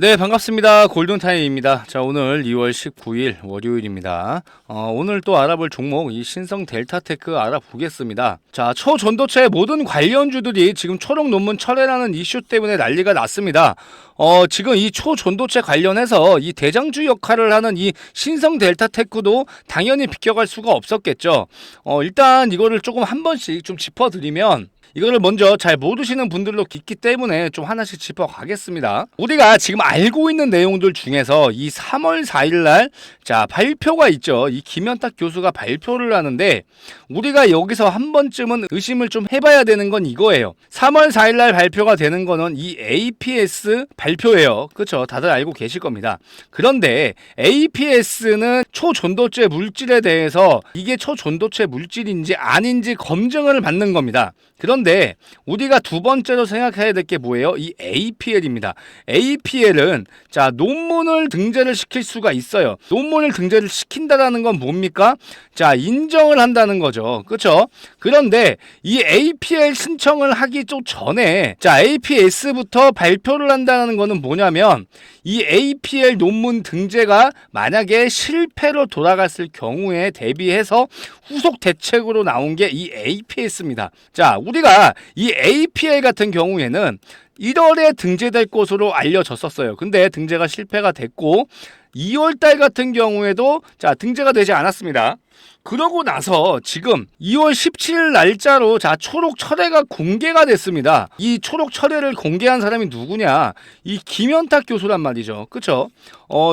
네, 반갑습니다. 골든타임입니다. 자, 오늘 2월 19일 월요일입니다. 오늘 또 알아볼 종목 이 신성 델타테크 알아보겠습니다. 자, 초전도체 모든 관련주들이 지금 초록 논문 철회라는 이슈 때문에 난리가 났습니다. 지금 이 초전도체 관련해서 이 대장주 역할을 하는 이 신성 델타테크도 당연히 비껴갈 수가 없었겠죠. 일단 이거를 조금 한 번씩 좀 짚어드리면, 이거를 먼저 잘 모르시는 분들도 있기 때문에 좀 하나씩 짚어가겠습니다. 우리가 지금 알고 있는 내용들 중에서 이 3월 4일날 자 발표가 있죠. 이 김현탁 교수가 발표를 하는데, 우리가 여기서 한 번쯤은 의심을 좀 해봐야 되는 건 이거예요. 3월 4일날 발표가 되는 거는 이 APS 발표예요. 그렇죠? 다들 알고 계실 겁니다. 그런데 APS는 초전도체 물질에 대해서 이게 초전도체 물질인지 아닌지 검증을 받는 겁니다. 그런데 우리가 두 번째로 생각해야 될 게 뭐예요? 이 APL입니다. APL은 자 논문을 등재를 시킬 수가 있어요. 논문을 등재를 시킨다라는 건 뭡니까? 자 인정을 한다는 거죠. 그렇죠? 그런데 이 APL 신청을 하기 좀 전에 자 APS부터 발표를 한다는 거는 뭐냐면, 이 APL 논문 등재가 만약에 실패로 돌아갔을 경우에 대비해서 후속 대책으로 나온 게 이 APS입니다. 자, 우리가 이 APL 같은 경우에는 1월에 등재될 것으로 알려졌었어요. 근데 등재가 실패가 됐고, 2월달 같은 경우에도 자 등재가 되지 않았습니다. 그러고 나서 지금 2월 17일 날짜로 자 초록 철회가 공개가 됐습니다. 이 초록 철회를 공개한 사람이 누구냐? 이 김현탁 교수란 말이죠. 그렇죠?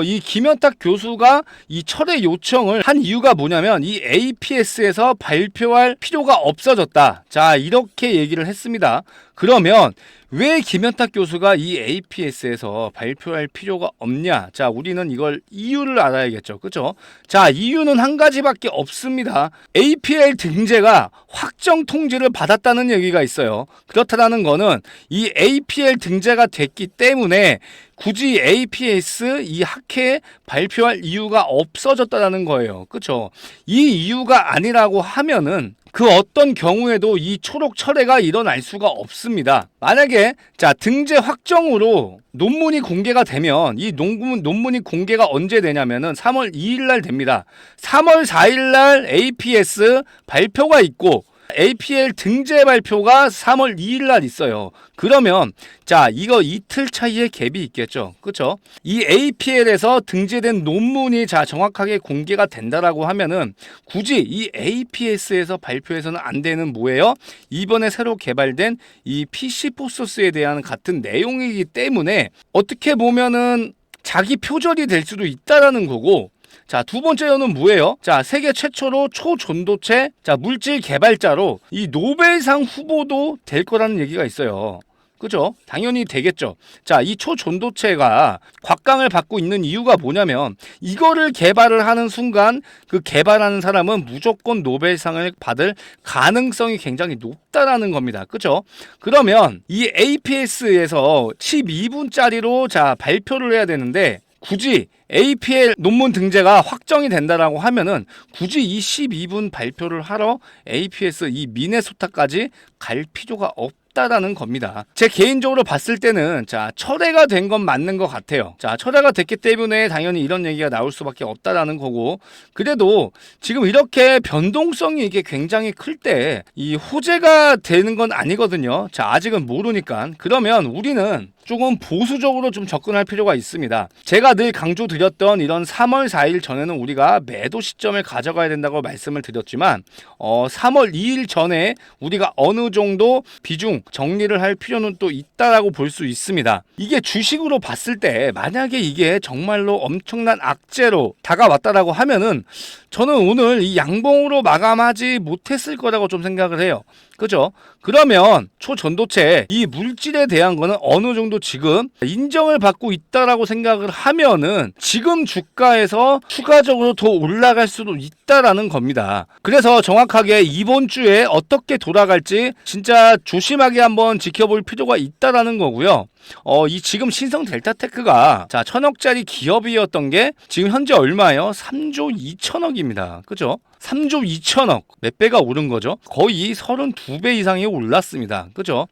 이 김현탁 교수가 이 철회 요청을 한 이유가 뭐냐면, 이 APS에서 발표할 필요가 없어졌다. 자 이렇게 얘기를 했습니다. 그러면 왜 김현탁 교수가 이 APS에서 발표할 필요가 없냐? 자, 우리는 이걸 이유를 알아야겠죠. 그죠? 자, 이유는 한 가지밖에 없습니다. APL 등재가 확정 통지를 받았다는 얘기가 있어요. 그렇다는 거는 이 APL 등재가 됐기 때문에 굳이 APS 이 학회에 발표할 이유가 없어졌다는 거예요. 그렇죠? 이 이유가 아니라고 하면은 그 어떤 경우에도 이 초록 철회가 일어날 수가 없습니다. 만약에 자 등재 확정으로 논문이 공개가 되면, 이 논문이 공개가 언제 되냐면은 3월 2일 날 됩니다. 3월 4일 날 APS 발표가 있고 APL 등재 발표가 3월 2일 날 있어요. 그러면 자 이거 이틀 차이의 갭이 있겠죠. 그렇죠? 이 APL에서 등재된 논문이 자 정확하게 공개가 된다라고 하면은 굳이 이 APS에서 발표해서는 안 되는 뭐예요? 이번에 새로 개발된 이 PC4소스에 대한 같은 내용이기 때문에 어떻게 보면은 자기 표절이 될 수도 있다라는 거고, 자, 두 번째로는 뭐예요? 자, 세계 최초로 초전도체 자 물질 개발자로 이 노벨상 후보도 될 거라는 얘기가 있어요. 그죠? 당연히 되겠죠. 자, 이 초전도체가 곽강을 받고 있는 이유가 뭐냐면, 이거를 개발을 하는 순간 그 개발하는 사람은 무조건 노벨상을 받을 가능성이 굉장히 높다라는 겁니다. 그죠? 그러면 이 APS에서 12분짜리로 자 발표를 해야 되는데, 굳이 APL 논문 등재가 확정이 된다라고 하면은 굳이 이 12분 발표를 하러 APS 이 미네소타까지 갈 필요가 없다라는 겁니다. 제 개인적으로 봤을 때는 자 철회가 된 건 맞는 것 같아요. 자 철회가 됐기 때문에 당연히 이런 얘기가 나올 수밖에 없다라는 거고, 그래도 지금 이렇게 변동성이 이게 굉장히 클 때 이 호재가 되는 건 아니거든요. 자 아직은 모르니까. 그러면 우리는 조금 보수적으로 좀 접근할 필요가 있습니다. 제가 늘 강조드렸던 이런 3월 4일 전에는 우리가 매도 시점을 가져가야 된다고 말씀을 드렸지만 3월 2일 전에 우리가 어느 정도 비중 정리를 할 필요는 또 있다라고 볼 수 있습니다. 이게 주식으로 봤을 때 만약에 이게 정말로 엄청난 악재로 다가왔다라고 하면은 저는 오늘 이 양봉으로 마감하지 못했을 거라고 좀 생각을 해요. 그죠? 그러면 초전도체 이 물질에 대한 거는 어느 정도 지금 인정을 받고 있다라고 생각을 하면은 지금 주가에서 추가적으로 더 올라갈 수도 있다라는 겁니다. 그래서 정확하게 이번 주에 어떻게 돌아갈지 진짜 조심하게 한번 지켜볼 필요가 있다라는 거고요. 이 지금 신성 델타테크가 자 1,000억짜리 기업이었던 게 지금 현재 얼마예요? 3조 2천억입니다. 그죠? 3조 2천억 몇 배가 오른 거죠? 거의 32배 이상이 올랐습니다. 그죠?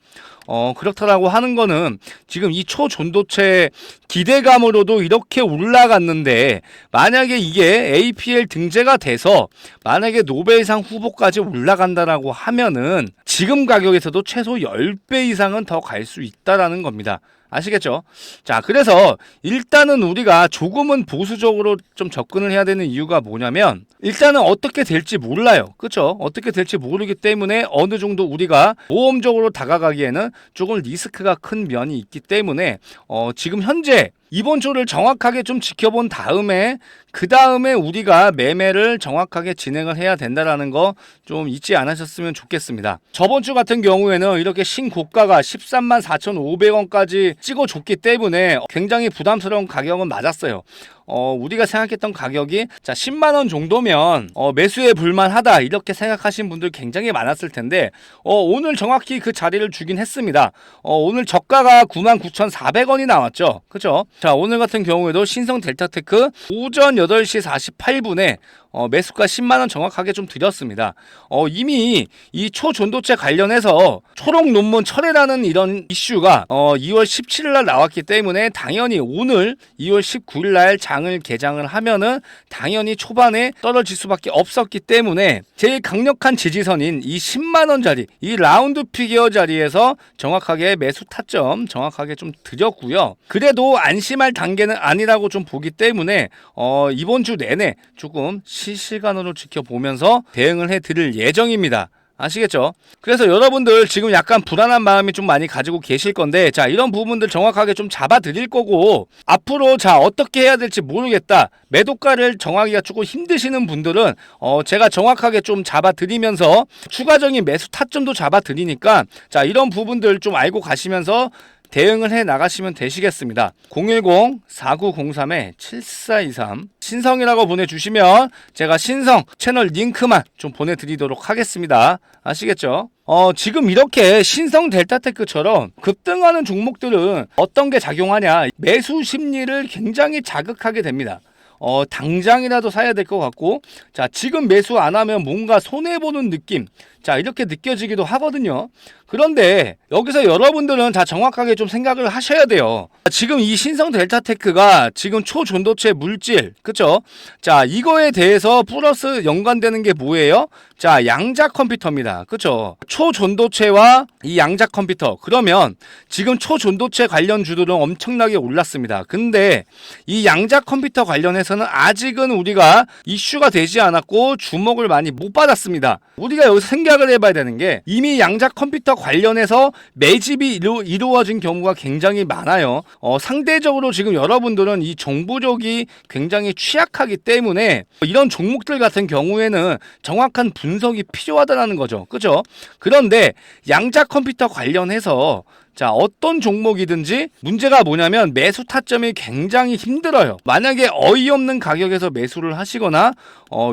그렇다라고 하는 거는 지금 이 초전도체 기대감으로도 이렇게 올라갔는데 만약에 이게 APL 등재가 돼서 만약에 노벨상 후보까지 올라간다라고 하면은 지금 가격에서도 최소 10배 이상은 더 갈 수 있다라는 겁니다. 아시겠죠? 자, 그래서 일단은 우리가 조금은 보수적으로 좀 접근을 해야 되는 이유가 뭐냐면 일단은 어떻게 될지 몰라요. 그렇죠? 어떻게 될지 모르기 때문에 어느 정도 우리가 모험적으로 다가가기에는 조금 리스크가 큰 면이 있기 때문에 지금 현재 이번 주를 정확하게 좀 지켜본 다음에 그 다음에 우리가 매매를 정확하게 진행을 해야 된다라는 거 좀 잊지 않으셨으면 좋겠습니다. 저번 주 같은 경우에는 이렇게 신고가가 13만 4,500원까지 찍어줬기 때문에 굉장히 부담스러운 가격은 맞았어요. 우리가 생각했던 가격이 자 10만원 정도면 매수에 불만하다 이렇게 생각하신 분들 굉장히 많았을 텐데 오늘 정확히 그 자리를 주긴 했습니다. 오늘 저가가 99,400원이 나왔죠. 그죠? 자, 오늘 같은 경우에도 신성 델타테크 오전 8시 48분에 매수가 10만원 정확하게 좀 드렸습니다. 이미 이 초전도체 관련해서 초록 논문 철회라는 이런 이슈가 2월 17일날 나왔기 때문에 당연히 오늘 2월 19일날 장을 개장을 하면은 당연히 초반에 떨어질 수밖에 없었기 때문에 제일 강력한 지지선인 이 10만원짜리 이 라운드 피겨 자리에서 정확하게 매수 타점 정확하게 좀 드렸고요. 그래도 안심할 단계는 아니라고 좀 보기 때문에 이번 주 내내 조금 실시간으로 지켜보면서 대응을 해드릴 예정입니다. 아시겠죠? 그래서 여러분들 지금 약간 불안한 마음이 좀 많이 가지고 계실 건데 자 이런 부분들 정확하게 좀 잡아 드릴 거고 앞으로 자 어떻게 해야 될지 모르겠다 매도가를 정하기가 조금 힘드시는 분들은 제가 정확하게 좀 잡아 드리면서 추가적인 매수 타점도 잡아 드리니까 자 이런 부분들 좀 알고 가시면서 대응을 해 나가시면 되시겠습니다. 010-4903-7423 신성이라고 보내주시면 제가 신성 채널 링크만 좀 보내드리도록 하겠습니다. 아시겠죠? 지금 이렇게 신성 델타테크처럼 급등하는 종목들은 어떤 게 작용하냐 매수 심리를 굉장히 자극하게 됩니다. 당장이라도 사야 될 것 같고 자 지금 매수 안 하면 뭔가 손해보는 느낌 자 이렇게 느껴지기도 하거든요. 그런데 여기서 여러분들은 다 정확하게 좀 생각을 하셔야 돼요. 지금 이 신성 델타테크가 지금 초전도체 물질 그쵸? 자 이거에 대해서 플러스 연관되는 게 뭐예요? 자 양자 컴퓨터입니다. 그쵸? 초전도체와 이 양자 컴퓨터 그러면 지금 초전도체 관련주들은 엄청나게 올랐습니다. 근데 이 양자 컴퓨터 관련해서는 아직은 우리가 이슈가 되지 않았고 주목을 많이 못 받았습니다. 우리가 여기서 생각을 해봐야 되는 게 이미 양자 컴퓨터 관련해서 매집이 이루어진 경우가 굉장히 많아요. 상대적으로 지금 여러분들은 이 정보력이 굉장히 취약하기 때문에 이런 종목들 같은 경우에는 정확한 분석이 필요하다는 거죠. 그죠? 그런데 양자 컴퓨터 관련해서 자 어떤 종목이든지 문제가 뭐냐면 매수 타점이 굉장히 힘들어요. 만약에 어이없는 가격에서 매수를 하시거나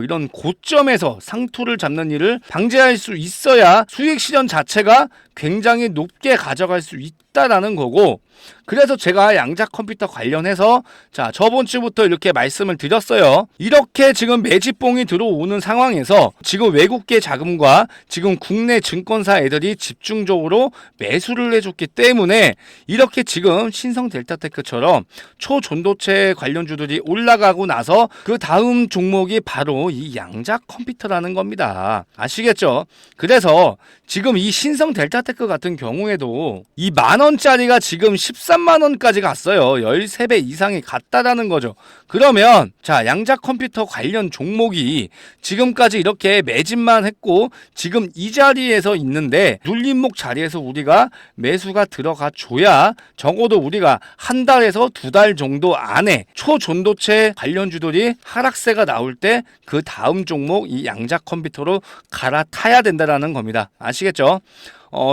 이런 고점에서 상투를 잡는 일을 방지할 수 있어야 수익 실현 자체가 굉장히 높게 가져갈 수 있다라는 거고 그래서 제가 양자 컴퓨터 관련해서 자 저번 주부터 이렇게 말씀을 드렸어요. 이렇게 지금 매집봉이 들어오는 상황에서 지금 외국계 자금과 지금 국내 증권사 애들이 집중적으로 매수를 해줬기 때문에 이렇게 지금 신성 델타테크처럼 초전도체 관련주들이 올라가고 나서 그 다음 종목이 바로 이 양자 컴퓨터라는 겁니다. 아시겠죠? 그래서 지금 이 신성 델타테크 같은 경우에도 이 만원짜리가 지금 13만원까지 갔어요. 13배 이상이 갔다라는 거죠. 그러면 자 양자 컴퓨터 관련 종목이 지금까지 이렇게 매집만 했고 지금 이 자리에서 있는데 눌림목 자리에서 우리가 매수가 들어가 줘야 적어도 우리가 한 달에서 두 달 정도 안에 초전도체 관련주들이 하락세가 나올 때 그 다음 종목 이 양자 컴퓨터로 갈아타야 된다라는 겁니다. 아시겠죠?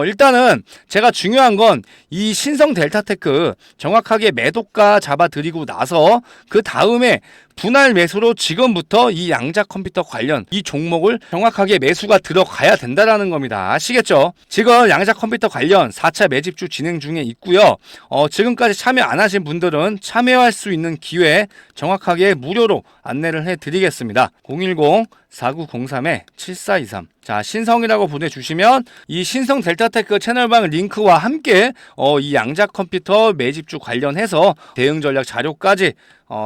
일단은 제가 중요한 건 이 신성 델타테크 정확하게 매도가 잡아드리고 나서 그 다음에 분할 매수로 지금부터 이 양자 컴퓨터 관련 이 종목을 정확하게 매수가 들어가야 된다라는 겁니다. 아시겠죠? 지금 양자 컴퓨터 관련 4차 매집주 진행 중에 있고요. 지금까지 참여 안 하신 분들은 참여할 수 있는 기회 정확하게 무료로 안내를 해드리겠습니다. 010-4903-7423. 자, 신성이라고 보내주시면 이 신성 델타테크 채널방 링크와 함께 이 양자 컴퓨터 매집주 관련해서 대응 전략 자료까지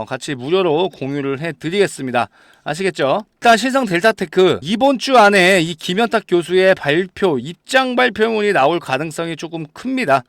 같이 무료로 공유를 해드리겠습니다. 아시겠죠? 일단 신성 델타테크 이번 주 안에 이 김현탁 교수의 발표, 입장 발표문이 나올 가능성이 조금 큽니다.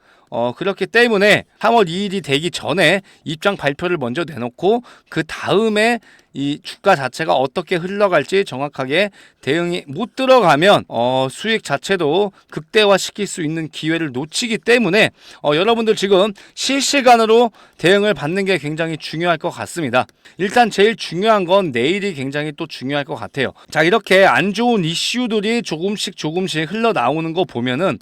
그렇기 때문에 3월 2일이 되기 전에 입장 발표를 먼저 내놓고 그 다음에 이 주가 자체가 어떻게 흘러갈지 정확하게 대응이 못 들어가면 수익 자체도 극대화시킬 수 있는 기회를 놓치기 때문에 여러분들 지금 실시간으로 대응을 받는 게 굉장히 중요할 것 같습니다. 일단 제일 중요한 건 내일이 굉장히 또 중요할 것 같아요. 자, 이렇게 안 좋은 이슈들이 조금씩 흘러나오는 거 보면은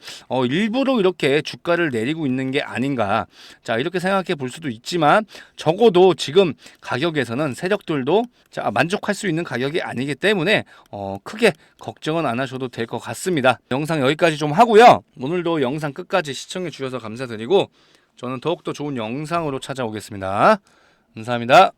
일부러 이렇게 주가를 내리고 있는 게 아닌가, 자 이렇게 생각해 볼 수도 있지만 적어도 지금 가격에서는 세력들도 자 만족할 수 있는 가격이 아니기 때문에 크게 걱정은 안 하셔도 될 것 같습니다. 영상 여기까지 좀 하고요. 오늘도 영상 끝까지 시청해 주셔서 감사드리고 저는 더욱더 좋은 영상으로 찾아오겠습니다. 감사합니다.